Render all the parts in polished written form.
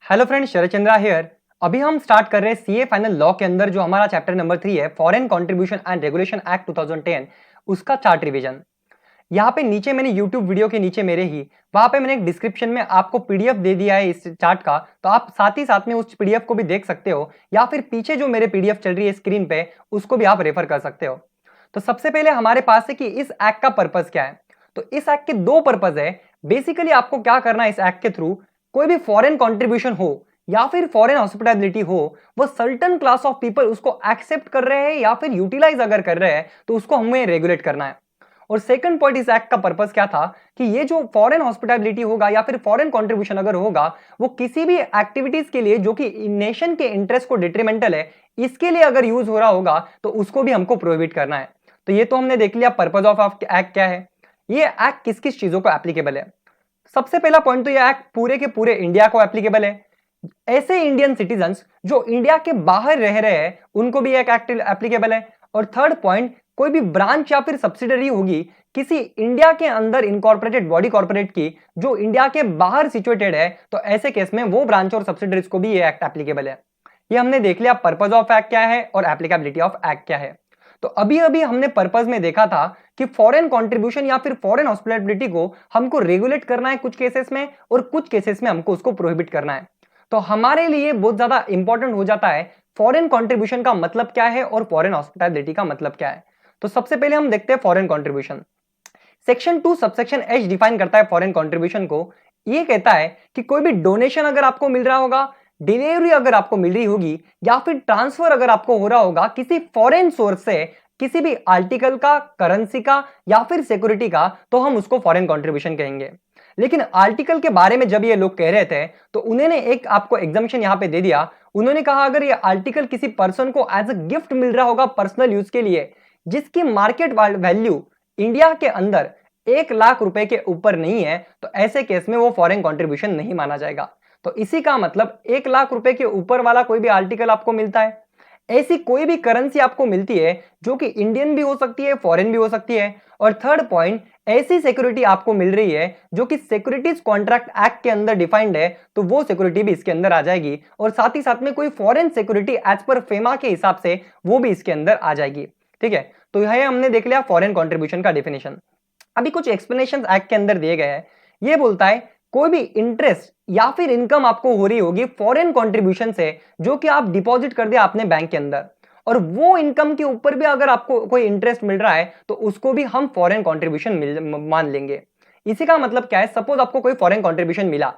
Hello friends, Sharad Chandra here. अभी हम start कर रहे हैं सीए फाइनल लॉ के अंदर जो हमारा चैप्टर नंबर 3 है, foreign contribution and regulation act 2010, उसका चार्ट रिवीजन। यहाँ पे नीचे मैंने यूट्यूब वीडियो के नीचे मेरे ही वहां पे मैंने एक डिस्क्रिप्शन में आपको पीडीएफ दे दिया है इस चार्ट का, तो आप साथ ही साथ में उस पीडीएफ को भी देख सकते हो, या फिर पीछे जो मेरे पीडीएफ चल रही है स्क्रीन पे उसको भी आप रेफर कर सकते हो। तो सबसे पहले हमारे पास है कि इस एक्ट का पर्पज क्या है। तो इस एक्ट के दो पर्पज है। बेसिकली आपको क्या करना है इस एक्ट के थ्रू, कोई भी फॉरेन कॉन्ट्रीब्यूशन हो या फिर फॉरेन हॉस्पिटैलिटी हो, वो सर्टेन क्लास ऑफ पीपल उसको एक्सेप्ट कर रहे हैं या फिर यूटिलाइज अगर कर रहे हैं तो उसको हमें रेगुलेट करना है। और सेकंड पॉइंट इस एक्ट का पर्पस क्या था कि ये जो फॉरेन हॉस्पिटैलिटी होगा या फिर फॉरेन कंट्रीब्यूशन अगर होगा, वो किसी भी एक्टिविटीज के लिए जो कि नेशन के इंटरेस्ट को डिट्रीमेंटल है, इसके लिए अगर यूज हो रहा होगा तो उसको भी हमको प्रोहिबिट करना है। तो ये तो हमने देख लिया पर्पज ऑफ एक्ट क्या है। ये एक्ट किस किस चीजों को एप्लीकेबल है। सबसे पहला पॉइंट तो ये एक्ट पूरे के पूरे इंडिया को एप्लीकेबल है। ऐसे इंडियन सिटीजन्स जो इंडिया के बाहर रह रहे हैं उनको भी एक एक्ट एप्लीकेबल है। और थर्ड पॉइंट, कोई भी ब्रांच या फिर सब्सिडरी होगी किसी इंडिया के अंदर इनकॉर्पोरेटेड बॉडी कॉर्पोरेट की जो इंडिया के बाहर सिचुएटेड है, तो ऐसे केस में वो ब्रांच और सब्सिडरीज को भी ये एक्ट एप्लीकेबल है। ये हमने देख लिया पर्पज ऑफ एक्ट क्या है और एप्लीकेबिलिटी ऑफ एक्ट क्या है। तो अभी अभी हमने पर्पज में देखा था कि फॉरेन कंट्रीब्यूशन या फिर फॉरेन हॉस्पिटैलिटी को हमको रेगुलेट करना है कुछ केसेस में, और कुछ केसेस में हमको उसको प्रोहिबिट करना है। तो हमारे लिए बहुत ज्यादा इंपॉर्टेंट हो जाता है फॉरेन कंट्रीब्यूशन का मतलब क्या है और फॉरेन हॉस्पिटैलिटी का मतलब क्या है। तो सबसे पहले हम देखते हैं foreign contribution. Section 2 subsection H define करता है फॉरेन कंट्रीब्यूशन को। ये कहता है कि कोई भी डोनेशन अगर आपको मिल रहा होगा, डिलीवरी अगर आपको मिल रही होगी, या फिर ट्रांसफर अगर आपको हो रहा होगा किसी फॉरेन सोर्स से किसी भी आर्टिकल का, करेंसी का या फिर सिक्योरिटी का, तो हम उसको फॉरेन कंट्रीब्यूशन कहेंगे। लेकिन आर्टिकल के बारे में जब ये लोग कह रहे थे तो उन्होंने एक आपको एग्जाम्पशन यहां पे दे दिया। उन्होंने कहा अगर ये आर्टिकल किसी पर्सन को एज अ गिफ्ट मिल रहा होगा पर्सनल यूज के लिए, जिसकी मार्केट वैल्यू इंडिया के अंदर 1 लाख रुपए के ऊपर नहीं है, तो ऐसे केस में वो फॉरेन कंट्रीब्यूशन नहीं माना जाएगा। तो इसी का मतलब 1 लाख रुपए के ऊपर वाला कोई भी आर्टिकल आपको मिलता है, ऐसी कोई भी करेंसी आपको मिलती है जो कि इंडियन भी हो सकती है, फॉरेन भी हो सकती है। और थर्ड पॉइंट, ऐसी सिक्योरिटी आपको मिल रही है जो कि सिक्योरिटीज कॉन्ट्रैक्ट एक्ट के अंदर डिफाइंड है, तो वो सिक्योरिटी भी इसके अंदर आ जाएगी। और साथ ही साथ में कोई foreign security as per FEMA के हिसाब से वो भी इसके अंदर आ जाएगी। ठीक है, तो यह हमने देख लिया फॉरेन कंट्रीब्यूशन का डेफिनेशन। अभी कुछ एक्सप्लेनेशन एक्ट के अंदर दिए गए हैं। ये बोलता है कोई भी इंटरेस्ट या फिर इनकम आपको हो रही होगी फॉरेन कंट्रीब्यूशन से जो कि आप डिपॉजिट कर दिया आपने बैंक के अंदर, और वो इनकम के ऊपर भी अगर आपको कोई इंटरेस्ट मिल रहा है तो उसको भी हम फॉरेन कंट्रीब्यूशन मान लेंगे। इसी का मतलब क्या है, सपोज आपको कोई फॉरेन कंट्रीब्यूशन मिला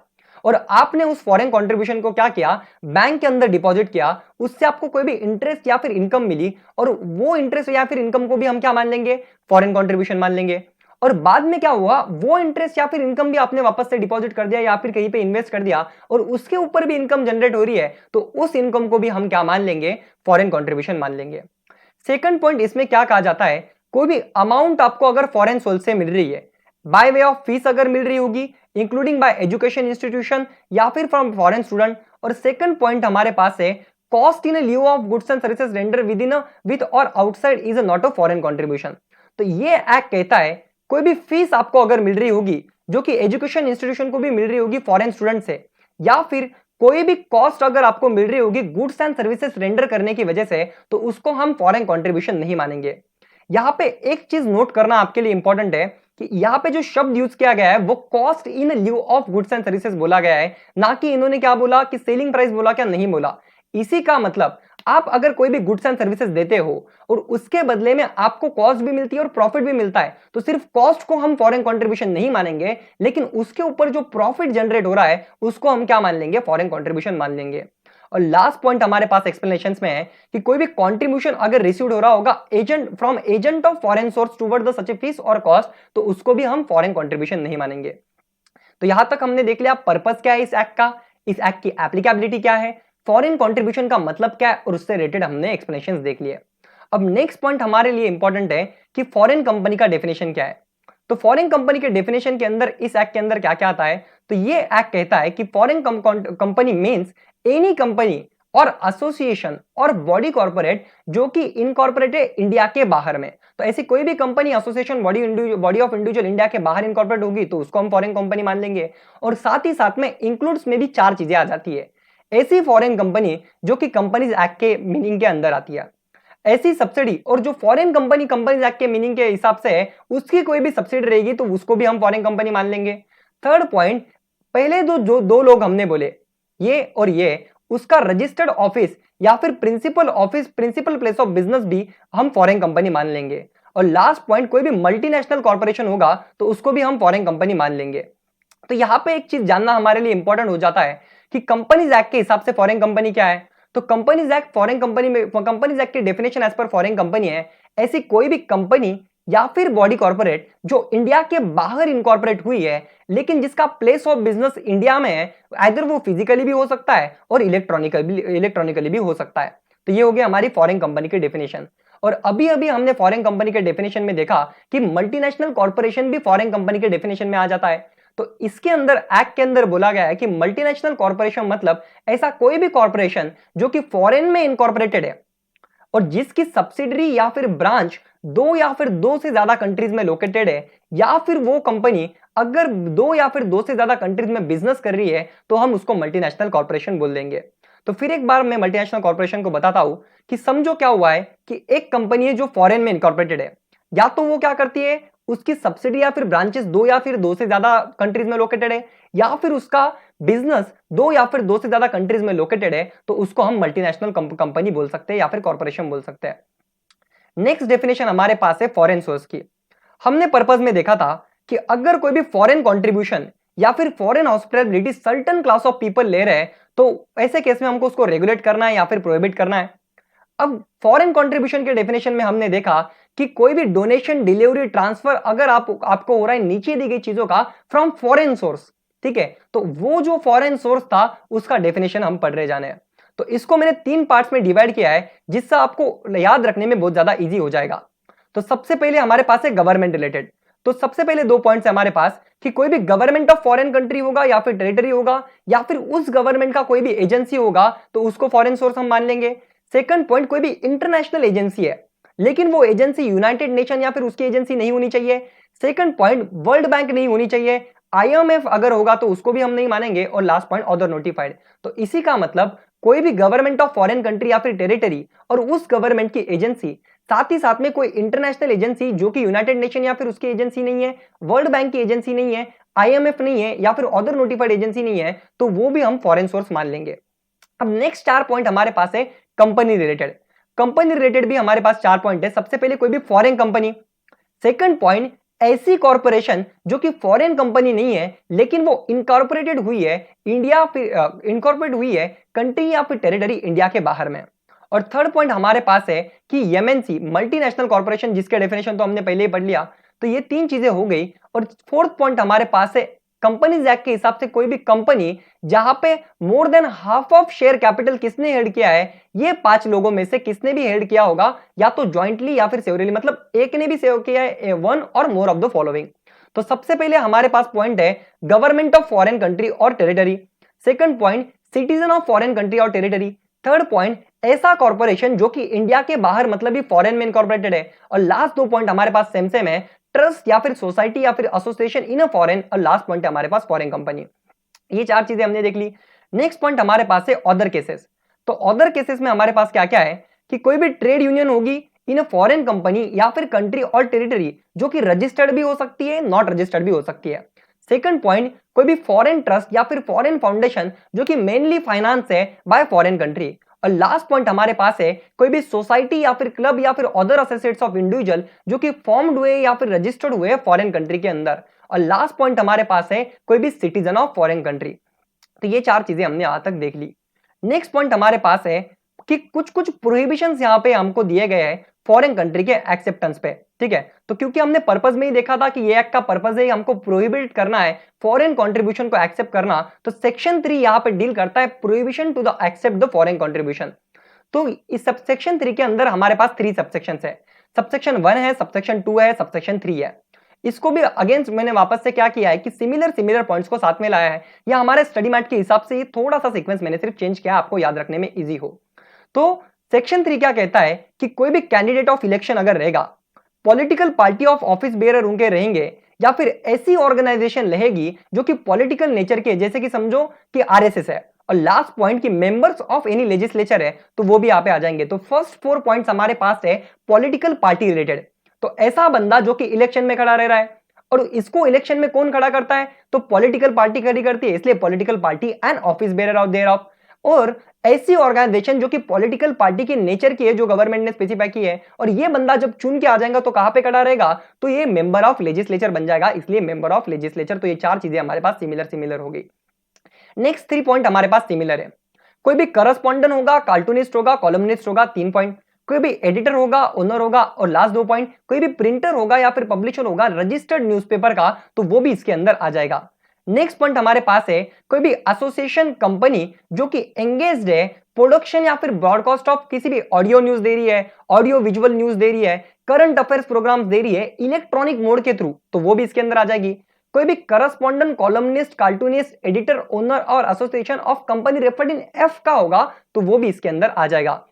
और आपने उस फॉरेन कंट्रीब्यूशन को क्या किया, बैंक के अंदर डिपॉजिट किया, उससे आपको कोई भी इंटरेस्ट या फिर इनकम मिली, और वो इंटरेस्ट या फिर इनकम को भी हम क्या मान लेंगे, फॉरेन कंट्रीब्यूशन मान लेंगे। और बाद में क्या हुआ, वो इंटरेस्ट या फिर इनकम भी आपने वापस से डिपॉजिट कर दिया या फिर कहीं पे इन्वेस्ट कर दिया और उसके ऊपर भी इनकम जनरेट हो रही है, तो उस इनकम को भी हम क्या मान लेंगे, फॉरेन कंट्रीब्यूशन मान लेंगे। सेकंड पॉइंट, इसमें क्या कहा जाता है, कोई भी अमाउंट आपको अगर फॉरेन सोर्स से मिल रही है, बाय वे ऑफ फीस अगर मिल रही होगी, इंक्लूडिंग बाय एजुकेशन इंस्टीट्यूशन या फिर फ्रॉम फॉरेन स्टूडेंट। और सेकंड पॉइंट हमारे पास है cost in lieu of goods and services render with in with और outside is not a foreign contribution. तो ये एक्ट कहता है कोई भी फीस आपको अगर मिल रही होगी जो कि एजुकेशन इंस्टीट्यूशन को भी मिल रही होगी फॉरेन स्टूडेंट से, या फिर कोई भी कॉस्ट अगर आपको मिल रही होगी गुड्स एंड सर्विसेज रेंडर करने की वजह से, तो उसको हम फॉरेन कंट्रीब्यूशन नहीं मानेंगे। यहां पे एक चीज नोट करना आपके लिए इंपॉर्टेंट है कि यहां पे जो शब्द यूज किया गया है वो cost in lieu of goods and services बोला गया है, ना कि इन्होंने क्या बोला कि सेलिंग प्राइस बोला क्या नहीं बोला। इसी का मतलब आप अगर कोई भी गुड्स एंड सर्विसेज देते हो और उसके बदले में आपको कॉस्ट भी मिलती है और प्रॉफिट भी मिलता है, तो सिर्फ कॉस्ट को हम फॉरेन कंट्रीब्यूशन नहीं मानेंगे, लेकिन उसके ऊपर जो प्रॉफिट जनरेट हो रहा है उसको हम क्या मान लेंगे, फॉरेन कंट्रीब्यूशन मान लेंगे। और लास्ट पॉइंट हमारे पास एक्सप्लेनेशंस में है कि कोई भी कंट्रीब्यूशन अगर रिसीव्ड हो रहा होगा agent from agent of foreign source toward the such A fees और कॉस्ट, तो उसको भी हम फॉरेन कंट्रीब्यूशन नहीं मानेंगे। तो यहां तक हमने देख लिया पर्पस क्या है इस एक्ट का, इस एक्ट की एप्लीकेबिलिटी क्या है, फॉरेन कंट्रीब्यूशन का मतलब क्या है, और उससे रिलेटेड हमने एक्सप्लेनेशंस देख लिए। अब नेक्स्ट पॉइंट हमारे लिए इंपॉर्टेंट है कि फॉरेन कंपनी का डेफिनेशन क्या है। तो फॉरेन कंपनी के डेफिनेशन के अंदर इस एक्ट के अंदर क्या क्या आता है, तो ये एक्ट कहता है कि foreign company means any company और एसोसिएशन और बॉडी कॉर्पोरेट जो कि इनकॉर्पोरेट है इंडिया के बाहर में। तो ऐसी कोई भी company, association, body of individual India के बाहर इनकॉर्पोरेट होगी तो उसको हम फॉरेन कंपनी मान लेंगे। और साथ ही साथ में इंक्लूड्स में भी 4 चीजें आ जाती है। ऐसी फॉरेन कंपनी जो कि कंपनीज एक्ट के मीनिंग के अंदर आती है, ऐसी सब्सिडी, और जो फॉरेन कंपनी कंपनीज एक्ट के मीनिंग के हिसाब से है उसकी कोई भी सब्सिडी रहेगी तो उसको भी हम फॉरेन कंपनी मान लेंगे। थर्ड पॉइंट, पहले जो दो लोग हमने बोले ये और ये, उसका रजिस्टर्ड ऑफिस या फिर principal office, principal place of business भी हम फॉरेन कंपनी मान लेंगे। और लास्ट पॉइंट, कोई भी मल्टीनेशनल कॉर्पोरेशन होगा तो उसको भी हम फॉरेन कंपनी मान लेंगे। तो यहां पे एक चीज जानना हमारे लिए इंपॉर्टेंट हो जाता है कि कंपनीज एक्ट के हिसाब से फॉरेन कंपनी क्या है। तो कंपनीज एक्ट फॉरेन कंपनी में, कंपनीज एक्ट की definition as per foreign company है ऐसी कोई भी कंपनी या फिर बॉडी कॉर्पोरेट जो इंडिया के बाहर इनकॉर्पोरेट हुई है लेकिन जिसका प्लेस ऑफ बिजनेस इंडिया में है, आइदर वो फिजिकली भी हो सकता है और इलेक्ट्रॉनिकली भी हो सकता है। तो ये हो गया हमारी फॉरेन कंपनी की डेफिनेशन। और अभी अभी हमने फॉरेन कंपनी के डेफिनेशन में देखा कि मल्टीनेशनल कॉर्पोरेशन भी फॉरेन कंपनी के डेफिनेशन में आ जाता है। तो इसके अंदर एक्ट के अंदर बोला गया है कि मल्टीनेशनल कॉर्पोरेशन मतलब ऐसा कोई भी कॉर्पोरेशन जो कि फॉरेन में इनकॉर्पोरेटेड है और जिसकी सब्सिडरी या फिर ब्रांच दो या फिर दो से ज्यादा कंट्रीज में लोकेटेड है, या फिर वो कंपनी अगर दो या फिर दो से ज्यादा कंट्रीज में बिजनेस कर रही है तो हम उसको मल्टीनेशनल कॉर्पोरेशन बोल देंगे। तो फिर एक बार मैं मल्टीनेशनल कॉर्पोरेशन को बताता हूं कि समझो क्या हुआ है कि एक कंपनी है जो फॉरेन में इनकॉर्पोरेटेड है, या तो वो क्या करती है उसकी सब्सिडी या फिर ब्रांचेस दो या फिर दो से ज्यादा कंट्रीज में लोकेटेड है, या फिर उसका बिजनेस दो या फिर दो से ज्यादा कंट्रीज में लोकेटेड है, तो उसको हम मल्टीनेशनल कंपनी बोल सकते हैं या फिर कॉर्पोरेशन बोल सकते हैं। नेक्स्ट डेफिनेशन हमारे पास है फॉरेन सोर्स की। हमने पर्पस में देखा था कि अगर कोई भी फॉरेन कंट्रीब्यूशन या फिर foreign hospitality certain class of people ले रहे हैं तो ऐसे केस में हमको उसको रेगुलेट करना है या फिर प्रोहिबिट करना है। अब फॉरेन कंट्रीब्यूशन के डेफिनेशन में हमने देखा कि कोई भी डोनेशन, डिलीवरी, ट्रांसफर अगर आपको हो रहा है नीचे दी गई चीजों का फ्रॉम फॉरेन सोर्स, ठीक है, तो वो जो फॉरेन सोर्स था उसका डेफिनेशन हम पढ़ रहे जाने हैं। तो इसको मैंने 3 पार्ट्स में डिवाइड किया है जिससे आपको याद रखने में बहुत ज्यादा इजी हो जाएगा। तो सबसे पहले हमारे पास है गवर्नमेंट रिलेटेड। तो सबसे पहले 2 पॉइंट्स है हमारे पास कि कोई भी गवर्नमेंट ऑफ फॉरेन कंट्री होगा या फिर टेरिटरी होगा या फिर उस गवर्नमेंट का कोई भी एजेंसी होगा तो उसको फॉरेन सोर्स हम मान लेंगे। सेकंड पॉइंट, कोई भी इंटरनेशनल एजेंसी है लेकिन वो एजेंसी यूनाइटेड नेशन या फिर उसकी एजेंसी नहीं होनी चाहिए। सेकंड पॉइंट, वर्ल्ड बैंक नहीं होनी चाहिए। आईएमएफ अगर होगा तो उसको भी हम नहीं मानेंगे। और लास्ट पॉइंट, अदर नोटिफाइड। तो इसी का मतलब कोई भी गवर्नमेंट ऑफ फॉरेन कंट्री या फिर टेरिटरी और उस गवर्नमेंट की एजेंसी, साथ ही साथ में कोई इंटरनेशनल एजेंसी जो कि यूनाइटेड नेशन या फिर उसकी एजेंसी नहीं है, वर्ल्ड बैंक की एजेंसी नहीं है, आईएमएफ नहीं है या फिर अदर नोटिफाइड एजेंसी नहीं है, तो वो भी हम फॉरेन सोर्स मान लेंगे। अब नेक्स्ट 4 पॉइंट हमारे पास है कंपनी रिलेटेड। कंपनी रिलेटेड भी हमारे पास 4 पॉइंट है। सबसे पहले कोई भी फॉरेन कंपनी। सेकंड पॉइंट, ऐसी कॉर्पोरेशन जो कि फॉरेन कंपनी नहीं है लेकिन वो इनकॉर्पोरेटेड हुई है इंडिया, इनकॉर्पोरेट हुई है कंट्री या फिर टेरिटरी इंडिया के बाहर में। और थर्ड पॉइंट हमारे पास है कि एमएनसी, मल्टीनेशनल कॉर्पोरेशन, जिसके डेफिनेशन तो हमने पहले ही पढ़ लिया। तो ये 3 चीजें हो गई। और फोर्थ पॉइंट हमारे पास है कंपनीज एक्ट के हिसाब से कोई भी कंपनी जहां पे more than half of share capital किसने हेल्ड किया है, ये 5 लोगों में से किसने भी हेल्ड किया होगा, या तो ज्वाइंटली या फिर सेवरली, मतलब एक ने भी सेव किया है, वन और मोर ऑफ द फॉलोइंग। तो सबसे पहले हमारे पास पॉइंट है गवर्नमेंट ऑफ फॉरेन कंट्री और territory. Second point, citizen of foreign country और टेरिटरी। थर्ड पॉइंट, ऐसा कॉर्पोरेशन जो कि इंडिया के बाहर मतलब ही फॉरेन में इनकॉर्पोरेटेड है। और लास्ट 2 पॉइंट हमारे पास सेम सेम है, ट्रस्ट या फिर सोसाइटी या फिर एसोसिएशन इन अ फॉरेन। और लास्ट पॉइंट हमारे पास फॉरेन कंपनी। ये 4 चीजें हमने देख ली। नेक्स्ट पॉइंट हमारे पास है अदर केसेस। तो अदर केसेस में हमारे पास क्या क्या है कि कोई भी ट्रेड यूनियन होगी इन अ फॉरेन कंपनी या फिर कंट्री और टेरिटरी जो कि रजिस्टर्ड भी हो सकती है, नॉट रजिस्टर्ड भी हो सकती है। सेकंड पॉइंट, कोई भी फॉरेन ट्रस्ट या फिर फॉरेन फाउंडेशन जो कि मेनली फाइनेंस है बाय फॉरेन कंट्री। और लास्ट पॉइंट हमारे पास है कोई भी सोसाइटी या फिर क्लब या फिर अदर एसोसिएट्स ऑफ इंडिविजुअल जो कि फॉर्म्ड हुए या फिर रजिस्टर्ड हुए फॉरेन कंट्री के अंदर। और लास्ट पॉइंट हमारे पास है कोई भी सिटीजन ऑफ फॉरेन कंट्री। तो ये 4 चीजें हमने यहां तक देख ली। नेक्स्ट पॉइंट हमारे पास है कि कुछ कुछ प्रोहिबिशंस यहां पे हमको दिए गए हैं फॉरेन कंट्री के एक्सेप्टेंस पे, ठीक है। तो क्योंकि हमने पर्पस में ही देखा था कि ये एक्ट का पर्पस है हमको प्रोहिबिट करना है फॉरेन कंट्रीब्यूशन को एक्सेप्ट करना, तो सेक्शन 3 यहां पे डील करता है prohibition to the accept the foreign contribution. तो इस सबसेक्शन 3 के अंदर हमारे पास 3 सबसेक्शंस है। सबसेक्शन 1 है, सबसेक्शन 2 है, सबसेक्शन 3 है। इसको भी अगेंस्ट मैंने वापस से क्या किया है कि सिमिलर पॉइंट्स को साथ में लाया है, या हमारे स्टडी मैट के हिसाब से ये थोड़ा सा सीक्वेंस मैंने सिर्फ चेंज किया आपको याद रखने में इजी हो। तो सेक्शन 3 क्या कहता है कि कोई भी कैंडिडेट ऑफ इलेक्शन अगर रहेगा, political party of office bearer उनके रहेंगे या फिर ऐसी ऑर्गेनाइजेशन रहेगी जो कि पॉलिटिकल नेचर के, जैसे कि समझो कि आरएसएस है। और लास्ट पॉइंट कि मेंबर्स ऑफ एनी लेजिस्लेचर है, तो वो भी यहाँ पे आ जाएंगे। तो फर्स्ट 4 पॉइंट्स हमारे पास है पॉलिटिकल पार्टी रिलेटेड। तो ऐसा बंदा जो कि इलेक्शन में खड़ा रह रहा है, और इसको इलेक्शन में कौन खड़ा करता है, तो पॉलिटिकल पार्टी खड़ी करती है, इसलिए political party and office bearer of their of. और ऐसी ऑर्गेनाइजेशन जो कि पॉलिटिकल पार्टी के नेचर की है, जो गवर्नमेंट ने स्पेसिफाई की है, और ये बंदा जब चुन के आ जाएगा तो कहां पे खड़ा रहेगा, तो ये मेंबर ऑफ लेजिस्लेचर बन जाएगा, इसलिए मेंबर ऑफ लेजिस्लेचर। तो ये चार चीजें हमारे पास सिमिलर होगी। नेक्स्ट 3 पॉइंट हमारे पास सिमिलर है। कोई भी करस्पॉन्डेंट होगा, कार्टूनिस्ट होगा, कॉलमनिस्ट होगा, 3 पॉइंट। कोई भी एडिटर होगा, ओनर होगा, और लास्ट 2 पॉइंट, कोई भी प्रिंटर होगा या फिर पब्लिशर होगा रजिस्टर्ड न्यूज़पेपर का, तो वो भी इसके अंदर आ जाएगा। नेक्स्ट पॉइंट हमारे पास है कोई भी एसोसिएशन कंपनी जो कि एंगेज्ड है प्रोडक्शन या फिर ब्रॉडकास्ट ऑफ किसी भी ऑडियो न्यूज दे रही है, ऑडियो विजुअल न्यूज दे रही है, करंट अफेयर्स प्रोग्राम्स दे रही है इलेक्ट्रॉनिक मोड के थ्रू, तो वो भी इसके अंदर आ जाएगी। कोई भी correspondent, columnist, cartoonist, editor, owner और association of company referred in F का होगा, तो वो भी इसके अंदर आ जाएगा।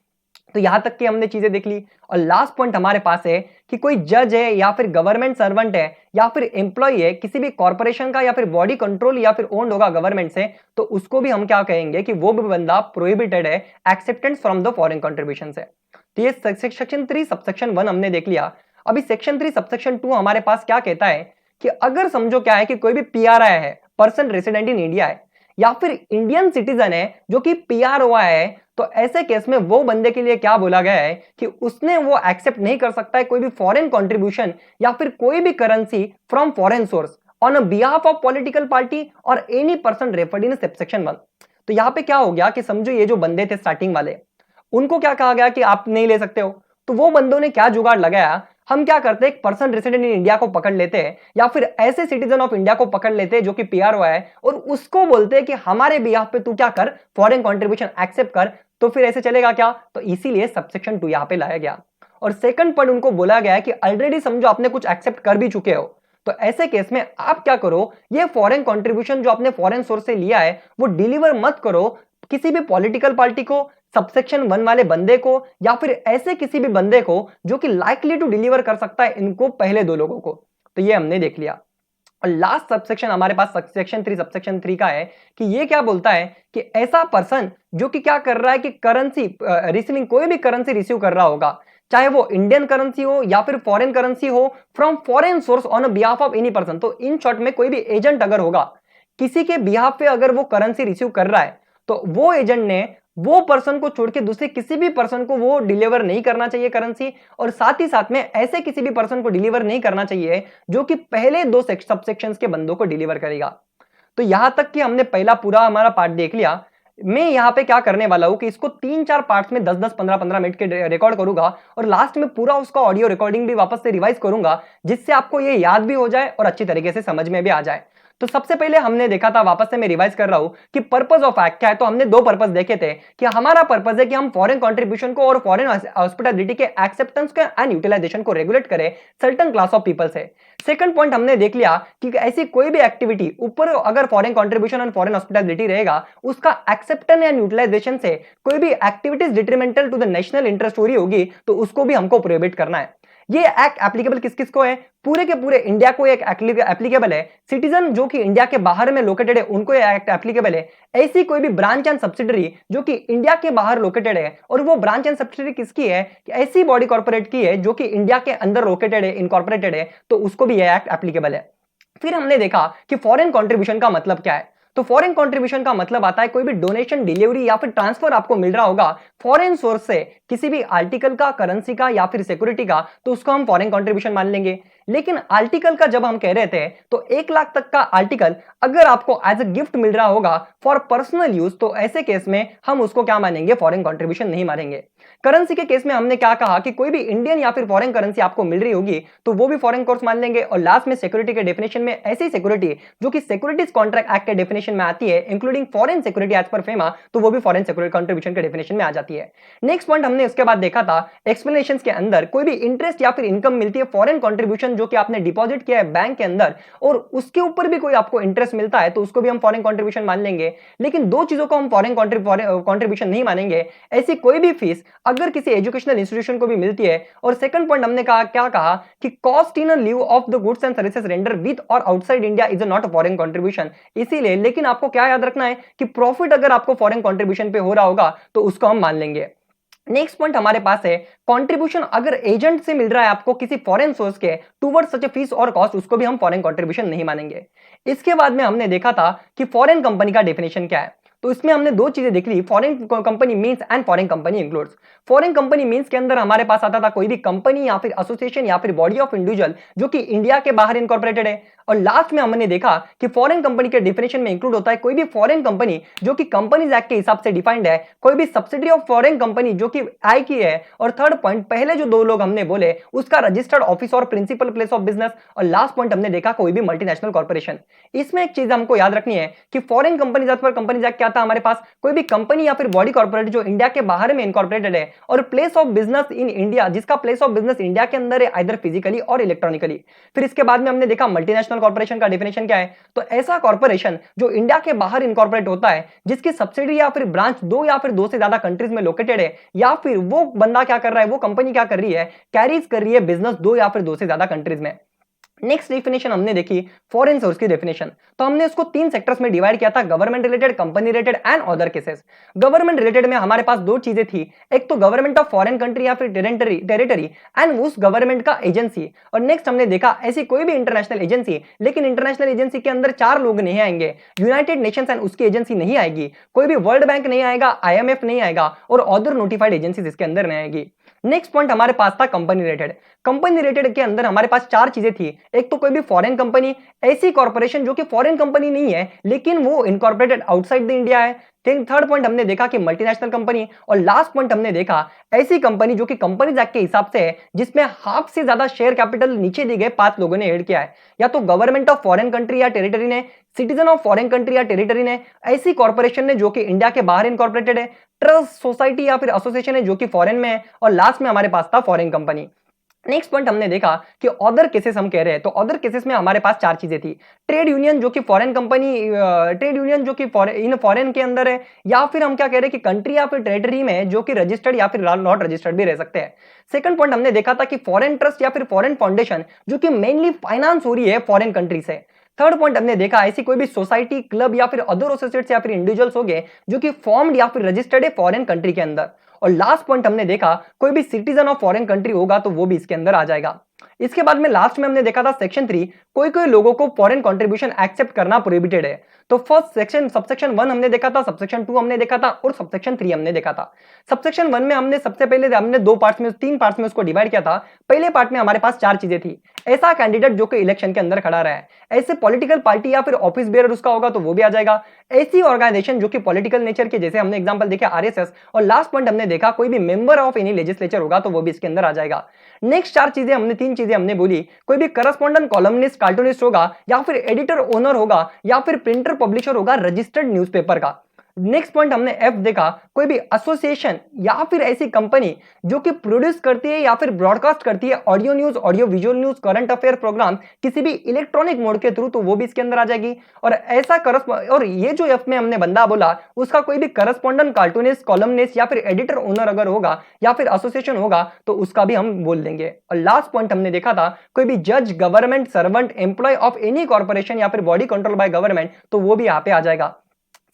तो यहां तक की हमने चीजें देख ली। और लास्ट पॉइंट हमारे पास है कि कोई जज है या फिर गवर्नमेंट सर्वेंट है या फिर एम्प्लॉय है किसी भी कॉर्पोरेशन का या फिर बॉडी कंट्रोल या फिर ओन्ड होगा गवर्नमेंट से, तो उसको भी हम क्या कहेंगे कि वो भी बंदा प्रोहिबिटेड है acceptance from the foreign contribution से। तो ये सेक्शन 3 सबसेक्शन 1 हमने देख लिया। अभी सेक्शन 3 सबसेक्शन 2 हमारे पास क्या कहता है कि अगर समझो क्या है कि कोई भी पीआरआई है, पर्सन रेसिडेंट इन इंडिया है, या फिर इंडियन सिटीजन है जो कि पीआर हुआ है, तो ऐसे केस में वो बंदे के लिए क्या बोला गया है कि उसने वो एक्सेप्ट नहीं कर सकता है कोई भी फॉरेन कंट्रीब्यूशन या फिर कोई भी currency from foreign source on behalf of political party और any person referred in section 1। तो यहां पे क्या हो गया कि समझो ये जो बंदे थे स्टार्टिंग वाले, उनको क्या कहा गया कि आप नहीं ले सकते हो, तो वो बंदों ने क्या जुगाड़ लगाया, हम क्या करते हैं एक पर्सन रेसिडेंट इन इंडिया को पकड़ लेते हैं या फिर ऐसे सिटीजन ऑफ इंडिया को पकड़ लेते हैं जो कि पीआर हुआ है, और उसको बोलते हैं कि हमारे बिहाफ पे तू क्या कर, फॉरेन कंट्रीब्यूशन एक्सेप्ट कर। तो फिर ऐसे चलेगा क्या, तो इसीलिए सबसेक्शन 2 यहां पे लाया गया। और सेकंड पॉइंट उनको बोला गया है कि ऑलरेडी समझो आपने कुछ एक्सेप्ट कर भी चुके हो, तो ऐसे केस में आप क्या करो, ये फॉरेन कंट्रीब्यूशन जो आपने फॉरेन सोर्स से लिया है वो डिलीवर मत करो किसी भी पॉलिटिकल पार्टी को, सबसेक्शन 1 वाले बंदे को, या फिर ऐसे किसी भी बंदे को जो कि लाइकली टू डिलीवर कर सकता है इनको पहले 2 लोगों को। तो ये हमने देख लिया। और लास्ट सबसेक्शन हमारे पास सेक्शन 3 सबसेक्शन 3 का है कि ये क्या बोलता है कि ऐसा पर्सन जो कि क्या कर रहा है कि करेंसी रिसीविंग, कोई भी करेंसी रिसीव कर रहा होगा, चाहे वो इंडियन करेंसी हो या फिर फॉरेन करेंसी हो, from foreign source on behalf of any person. तो इन शॉर्ट में कोई भी एजेंट अगर होगा, किसी के बिहाफ पे अगर वो करेंसी रिसीव कर रहा है, तो वो एजेंट ने वो पर्सन को छोड़ के दूसरे किसी भी पर्सन को वो डिलीवर नहीं करना चाहिए करेंसी, और साथ ही साथ में ऐसे किसी भी पर्सन को डिलीवर नहीं करना चाहिए जो कि पहले 2 सबसेक्शंस के बंदों को डिलीवर करेगा। तो यहां तक कि हमने पहला पूरा हमारा पार्ट देख लिया। मैं यहां पे क्या करने वाला हूं कि इसको 3-4 पार्ट्स में 10-10, 15-15 मिनट के रिकॉर्ड करूंगा, और लास्ट में पूरा उसका ऑडियो रिकॉर्डिंग भी वापस से रिवाइज करूंगा, जिससे आपको ये याद भी हो जाए और अच्छी तरीके से समझ में भी आ जाए। तो सबसे पहले हमने देखा था, वापस से मैं रिवाइज कर रहा हूं कि पर्पस ऑफ एक्ट क्या है। तो हमने 2 पर्पस देखे थे कि हमारा पर्पस है कि हम फॉरेन कंट्रीब्यूशन को और फॉरेन हॉस्पिटैलिटी के एक्सेप्टेंस के एंड यूटिलाइजेशन को रेगुलेट करें सर्टेन क्लास ऑफ पीपल से। सेकंड पॉइंट हमने देख लिया कि ऐसी कोई भी एक्टिविटी ऊपर अगर foreign contribution and foreign hospitality रहेगा, उसका एक्सेप्टेंस एंड यूटिलाइजेशन से कोई भी activities detrimental to the national interest हो रही होगी, तो उसको भी हमको प्रोहिबिट करना है। ये एक्ट एप्लीकेबल किस किस को है, पूरे के पूरे इंडिया को एक एप्लीकेबल है। सिटीजन जो कि इंडिया के बाहर में लोकेटेड है उनको ये एक्ट एप्लीकेबल है। ऐसी कोई भी ब्रांच एंड सब्सिडरी जो कि इंडिया के बाहर लोकेटेड है, और वो ब्रांच एंड सब्सिडरी किसकी है, कि ऐसी बॉडी कॉर्पोरेट की है जो कि इंडिया के अंदर लोकेटेड है, इनकॉर्पोरेटेड है, तो उसको भी ये एक्ट एप्लीकेबल है। फिर हमने देखा कि फॉरेन कंट्रीब्यूशन का मतलब क्या है। तो फॉरेन कंट्रीब्यूशन का मतलब आता है कोई भी डोनेशन, डिलीवरी या फिर ट्रांसफर आपको मिल रहा होगा फॉरेन सोर्स से किसी भी आर्टिकल का, करेंसी का या फिर सिक्योरिटी का, तो उसको हम फॉरेन कंट्रीब्यूशन मान लेंगे। लेकिन आर्टिकल का जब हम कह रहे थे तो 1 लाख तक का आर्टिकल अगर आपको एज अ गिफ्ट मिल रहा होगा फॉर पर्सनल यूज, तो ऐसे केस में हम उसको क्या मानेंगे, फॉरेन कंट्रीब्यूशन नहीं मानेंगे। करेंसी के केस में हमने क्या कहा कि कोई भी इंडियन या फिर फॉरेन करेंसी आपको मिल रही होगी तो वो भी फॉरेन कोर्स मान लेंगे। और लास्ट में सिक्योरिटी के डेफिनेशन में ऐसी सिक्योरिटी जो कि सिक्योरिटीज कॉन्ट्रैक्ट एक्ट के डेफिनेशन में आती है, including foreign security as per FEMA, तो वो भी फॉरेन सिक्योरिटी कंट्रीब्यूशन के डेफिनेशन में आ जाती है। नेक्स्ट पॉइंट हमने उसके बाद देखा था एक्सप्लेनेशंस के अंदर कोई भी इंटरेस्ट या फिर इनकम मिलती है फॉरेन कंट्रीब्यूशन कंट्रीब्यूशन जो कि आपने डिपॉजिट किया है बैंक के अंदर और उसके ऊपर भी कोई आपको इंटरेस्ट मिलता है तो उसको भी हम फॉरेन कंट्रीब्यूशन मान लेंगे। लेकिन दो चीजों को हम फॉरेन कंट्रीब्यूशन नहीं मानेंगे, ऐसी कोई भी फीस अगर किसी एजुकेशनल इंस्टीट्यूशन को भी मिलती है। और सेकंड पॉइंट हमने कहा क्या कहा कि cost in lieu of the goods and services render with और outside India is not a foreign contribution. इसीलिए लेकिन आपको क्या याद रखना है कि प्रॉफिट अगर आपको फॉरेन कंट्रीब्यूशन पे हो रहा होगा तो उसको हम मान लेंगे। नेक्स्ट पॉइंट हमारे पास है कंट्रीब्यूशन अगर एजेंट से मिल रहा है आपको किसी फॉरेन सोर्स के टूवर्ड सच ए फीस और कॉस्ट, उसको भी हम फॉरेन कंट्रीब्यूशन नहीं मानेंगे। इसके बाद में हमने देखा था कि फॉरेन कंपनी का डेफिनेशन क्या है, तो इसमें हमने दो चीजें देख ली, foreign company means and foreign company includes. Foreign company means के अंदर हमारे पास आता था कोई भी कंपनी या फिर एसोसिएशन या फिर बॉडी ऑफ इंडिविजुअल जो कि इंडिया के बाहर इनकॉर्पोरेटेड है। और लास्ट में हमने देखा कि फॉरेन कंपनी के डेफिनेशन में इंक्लूड होता है कोई भी फॉरेन कंपनी जो कि कंपनीज एक्ट के हिसाब से डिफाइंड है, कोई भी सब्सिडी ऑफ फॉरेन कंपनी जो कि आई की है। और थर्ड पॉइंट पहले जो दो लोग हमने बोले उसका रजिस्टर्ड ऑफिस और प्रिंसिपल प्लेस ऑफ बिजनेस। और लास्ट पॉइंट हमने देखा कोई भी मल्टीनेशनल कॉर्पोरेशन। इसमें एक चीज हमको याद रखनी है कि फॉरेन कंपनी पर कंपनीज एक्ट क्या था हमारे पास, कोई भी कंपनी या फिर बॉडी कॉर्पोरेट जो इंडिया के बाहर में इनकॉर्पोरेटेड है और place of business in India, जिसका प्लेस ऑफ बिजनेस इंडिया के अंदर है आइदर फिजिकली और इलेक्ट्रॉनिकली। फिर इसके बाद में हमने देखा मल्टीनेशनल कॉर्पोरेशन का डेफिनेशन क्या है, तो ऐसा कॉर्पोरेशन जो इंडिया के बाहर इनकॉर्पोरेट होता है जिसकी सब्सिडी या फिर ब्रांच दो या फिर दो से ज्यादा कंट्रीज में लोकेटेड है, या फिर वो बंदा क्या कर रहा है, वो कंपनी क्या कर रही है, कैरीज कर रही है बिजनेस दो या फिर दो से ज्यादा कंट्रीज में। नेक्स्ट डेफिनेशन हमने देखी फॉरेन सोर्स की डेफिनेशन, तो हमने इसको तीन सेक्टर्स में डिवाइड किया था, government related, company related and other cases. Government related में हमारे पास दो चीजें थी, एक तो गवर्नमेंट ऑफ फॉरेन कंट्री या फिर टेरिटरी एंड उस गवर्नमेंट का एजेंसी। और नेक्स्ट हमने देखा ऐसी कोई भी इंटरनेशनल एजेंसी, लेकिन इंटरनेशनल एजेंसी के अंदर चार लोग नहीं आएंगे, यूनाइटेड नेशंस एंड उसकी एजेंसी नहीं आएगी, कोई भी वर्ल्ड बैंक नहीं आएगा, IMF नहीं आएगा और अदर नोटिफाइड एजेंसीज इसके अंदर नहीं आएगी। नेक्स्ट पॉइंट हमारे पास था कंपनी रिलेटेड। कंपनी रिलेटेड के अंदर हमारे पास चार चीजें थी, एक तो कोई भी फॉरेन कंपनी, ऐसी कॉर्पोरेशन जो कि फॉरेन कंपनी नहीं है लेकिन वो इनकॉर्पोरेटेड आउटसाइड द इंडिया है। थर्ड पॉइंट हमने देखा कि मल्टीनेशनल कंपनी। और लास्ट पॉइंट हमने देखा ऐसी कंपनी जो कि कंपनीज एक्ट के हिसाब से है जिसमें हाफ से ज्यादा शेयर कैपिटल नीचे दी गए पांच लोगों ने ऐड किया है, या तो गवर्नमेंट ऑफ फॉरेन कंट्री या टेरिटरी ने, सिटीजन ऑफ फॉरेन कंट्री या टेरिटरी ने, ऐसी कॉर्पोरेशन ने जो कि इंडिया के बाहर इनकॉर्पोरेटेड है, ट्रस्ट सोसाइटी या फिर एसोसिएशन है जो कि फॉरेन में है, और लास्ट में हमारे पास था फॉरेन कंपनी। नेक्स्ट पॉइंट हमने देखा कि अदर केसेस हम कह रहे हैं, तो अदर केसेस में हमारे पास चार चीजें थी, ट्रेड यूनियन जो कि फॉरेन कंपनी, ट्रेड यूनियन जो कि इन फॉरेन के अंदर है, या फिर हम क्या कह रहे हैं कि कंट्री या फिर टेरिटरी में जो कि रजिस्टर्ड या फिर नॉट रजिस्टर्ड भी रह सकते हैं। सेकंड पॉइंट हमने देखा था कि फॉरेन ट्रस्ट या फिर फॉरेन फाउंडेशन जो कि मेनली फाइनेंस हो रही है फॉरेन कंट्री से। थर्ड पॉइंट हमने देखा ऐसी कोई भी सोसाइटी, क्लब या फिर अदर एसोसिएट्स या फिर इंडिविजुअल्स हो गए जो कि फॉर्म्ड या फिर रजिस्टर्ड है फॉरेन कंट्री के अंदर। और लास्ट पॉइंट हमने देखा कोई भी सिटीजन ऑफ फॉरेन कंट्री होगा तो वो भी इसके अंदर आ जाएगा। इसके बाद में लास्ट में हमने देखा था सेक्शन 3, कोई कोई लोगों को फॉरेन कंट्रीब्यूशन एक्सेप्ट करना प्रोहिबिटेड है। तो फर्स्ट सेक्शन सबसेक्शन 1 हमने देखा था, सबसेक्शन 2 हमने देखा था और सबसेक्शन 3 हमने देखा था। सबसेक्शन 1 में हमने सबसे पहले हमने दो पार्ट्स में, तीन पार्ट्स में उसको डिवाइड किया था। पहले पार्ट में हमारे पास चार चीजें थी, ऐसा कैंडिडेट जो कि इलेक्शन के अंदर खड़ा रहा है, ऐसे पॉलिटिकल पार्टी या फिर ऑफिस बेयर उसका होगा तो वो भी आ जाएगा, ऐसी ऑर्गेनाइजेशन जो कि पॉलिटिकल नेचर के, जैसे हमने एग्जांपल देखे RSS, और लास्ट पॉइंट हमने देखा कोई भी मेंबर ऑफ एनी लेजिस्लेचर होगा तो वो भी इसके अंदर आ जाएगा। नेक्स्ट चार चीजें हमने, तीन चीजें हमने बोली, कोई भी करस्पॉन्डेंट, कॉलमनिस्ट, कार्टूनिस्ट होगा, या फिर एडिटर ओनर होगा, या फिर प्रिंटर पब्लिशर होगा रजिस्टर्ड न्यूज़पेपर का। नेक्स्ट पॉइंट हमने F देखा, कोई भी एसोसिएशन या फिर ऐसी कंपनी जो कि प्रोड्यूस करती है या फिर ब्रॉडकास्ट करती है audio news, audio visual news, current affair programme किसी भी इलेक्ट्रॉनिक मोड के थ्रू, तो वो भी इसके अंदर आ जाएगी। और ऐसा और ये जो F में हमने बंदा बोला उसका कोई भी करस्पॉन्डेंट, कार्टूनिस्ट, कॉलमनिस्ट या फिर एडिटर ओनर अगर होगा या फिर एसोसिएशन होगा तो उसका भी हम बोल देंगे। और लास्ट पॉइंट हमने देखा था कोई भी जज, government servant, employ of any corporation या फिर बॉडी कंट्रोल बाय गवर्नमेंट, तो वो भी यहाँ पे आ जाएगा।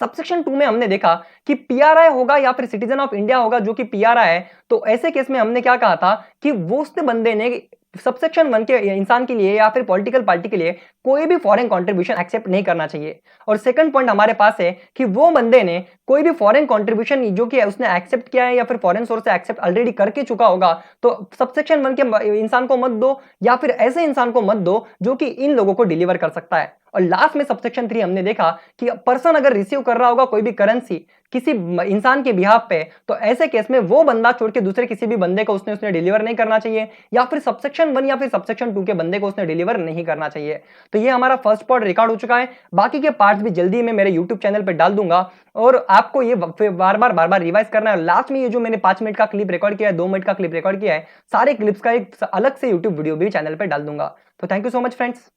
सबसेक्शन 2 में हमने देखा कि PRI होगा या फिर सिटीजन ऑफ इंडिया होगा जो कि PRI है, तो ऐसे केस में हमने क्या कहा था कि वो उस बंदे ने सबसेक्शन 1 के इंसान के लिए या फिर पॉलिटिकल पार्टी के लिए कोई भी फॉरेन कंट्रीब्यूशन एक्सेप्ट नहीं करना चाहिए। और सेकंड पॉइंट हमारे पास है कि वो बंदे ने कोई भी फॉरेन कंट्रीब्यूशन जो कि उसने एक्सेप्ट किया है या फिर फॉरेन सोर्स से एक्सेप्ट ऑलरेडी करके चुका होगा, तो सबसेक्शन 1 के इंसान को मत दो या फिर ऐसे इंसान को मत दो जो कि इन लोगों को डिलीवर कर सकता है। और लास्ट में सबसेक्शन 3 हमने देखा कि पर्सन अगर रिसीव कर रहा होगा कोई भी करेंसी किसी इंसान के बिहाफ पे, तो ऐसे केस में वो बंदा छोड़ के दूसरे किसी भी बंदे को उसने डिलीवर नहीं करना चाहिए, या फिर सबसेक्शन 1 या फिर सबसेक्शन 2 के बंदे को उसने डिलीवर नहीं करना चाहिए। तो ये हमारा फर्स्ट पार्ट रिकॉर्ड हो चुका है। बाकी के पार्ट्स भी जल्दी मैं मेरे यूट्यूब चैनल पे डाल दूंगा और आपको ये बार बार रिवाइज करना है। लास्ट में ये जो मैंने 5 मिनट का क्लिप रिकॉर्ड किया है, 2 मिनट का क्लिप रिकॉर्ड किया है, सारे क्लिप्स का एक अलग से यूट्यूब वीडियो भी चैनल पे डाल दूंगा। तो thank you so much friends.